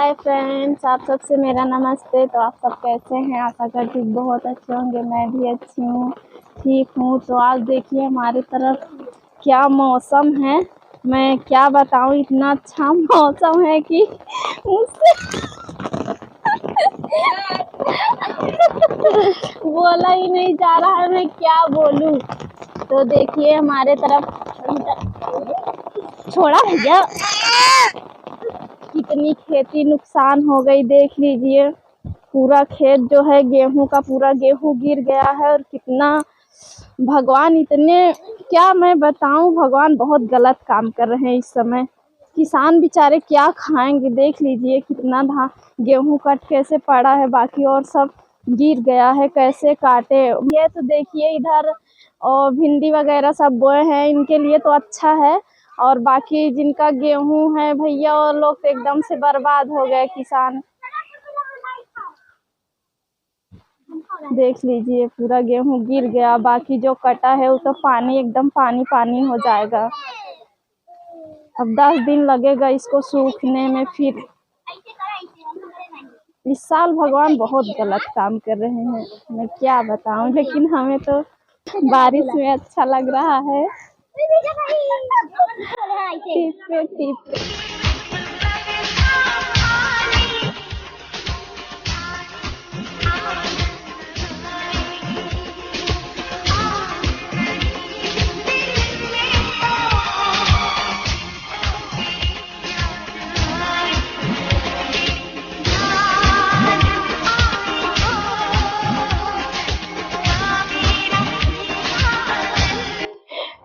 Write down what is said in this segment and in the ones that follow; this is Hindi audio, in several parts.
हाय फ्रेंड्स, आप सबसे मेरा नमस्ते। तो आप सब कैसे हैं? आशा करती हूँ बहुत अच्छे होंगे। मैं भी अच्छी हूँ, ठीक हूँ। तो आज देखिए हमारी तरफ क्या मौसम है, मैं क्या बताऊँ। इतना अच्छा मौसम है कि मुझसे बोला ही नहीं जा रहा है, मैं क्या बोलूँ। तो देखिए हमारे तरफ छोड़ा भैया, कितनी खेती नुकसान हो गई। देख लीजिए पूरा खेत जो है गेहूं का, पूरा गेहूं गिर गया है। और कितना भगवान, इतने क्या मैं बताऊं, भगवान बहुत गलत काम कर रहे हैं इस समय। किसान बेचारे क्या खाएंगे। देख लीजिए कितना गेहूं कट कैसे पड़ा है, बाकी और सब गिर गया है, कैसे काटे। ये तो देखिए इधर और भिंडी वगैरह सब बोए हैं, इनके लिए तो अच्छा है। और बाकी जिनका गेहूं है भैया, और लोग तो एकदम से बर्बाद हो गए किसान। देख लीजिए पूरा गेहूं गिर गया, बाकी जो कटा है वो तो पानी, एकदम पानी पानी हो जाएगा। अब 10 दिन लगेगा इसको सूखने में। फिर इस साल भगवान बहुत गलत काम कर रहे हैं, मैं क्या बताऊं। लेकिन हमें तो बारिश में अच्छा लग रहा है। टिप पे टिप।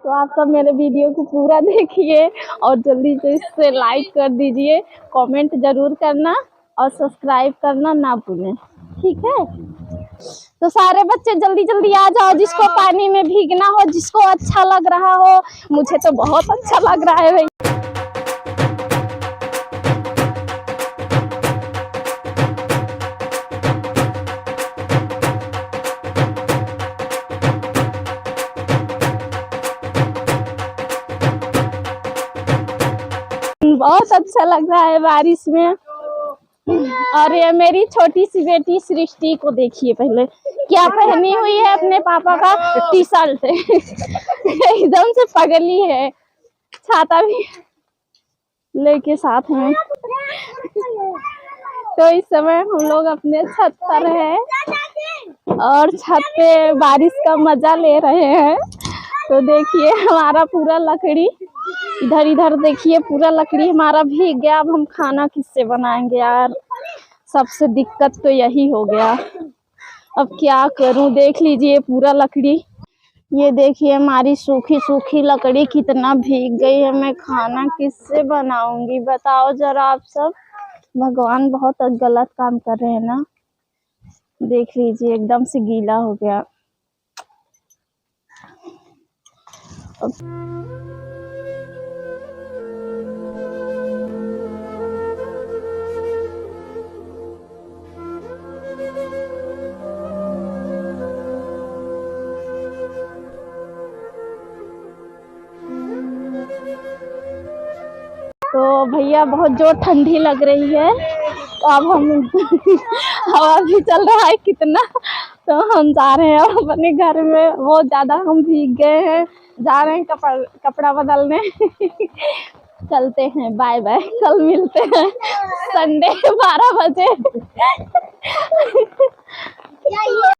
तो आप सब मेरे वीडियो को पूरा देखिए और जल्दी से इससे लाइक कर दीजिए, कमेंट जरूर करना और सब्सक्राइब करना ना भूलें, ठीक है। तो सारे बच्चे जल्दी जल्दी आ जाओ, जिसको पानी में भीगना हो, जिसको अच्छा लग रहा हो। मुझे तो बहुत अच्छा लग रहा है भाई। बहुत अच्छा लग रहा है बारिश में। और ये मेरी छोटी सी बेटी सृष्टि को देखिए, पहले क्या पहनी हुई है, अपने पापा का टी शर्ट एकदम से पगली है। छाता भी लेके साथ में। तो इस समय हम लोग अपने छत पर है और छत पे बारिश का मजा ले रहे हैं। तो देखिए हमारा पूरा लकड़ी इधर इधर देखिए, पूरा लकड़ी हमारा भीग गया। अब हम खाना किससे बनाएंगे यार, सबसे दिक्कत तो यही हो गया। अब क्या करूं, देख लीजिए पूरा लकड़ी, ये देखिए हमारी सूखी सूखी लकड़ी कितना भीग गई है। मैं खाना किससे बनाऊंगी बताओ जरा आप सब। भगवान बहुत गलत काम कर रहे हैं ना। देख लीजिए एकदम से गीला हो गया। तो भैया बहुत जोर ठंडी लग रही है, तो अब हम हवा भी चल रहा है कितना। तो हम जा रहे हैं अपने घर में, बहुत ज्यादा हम भीग गए हैं, जा रहे हैं कपड़ा बदलने। चलते हैं, बाय बाय, कल मिलते हैं संडे 12 बजे।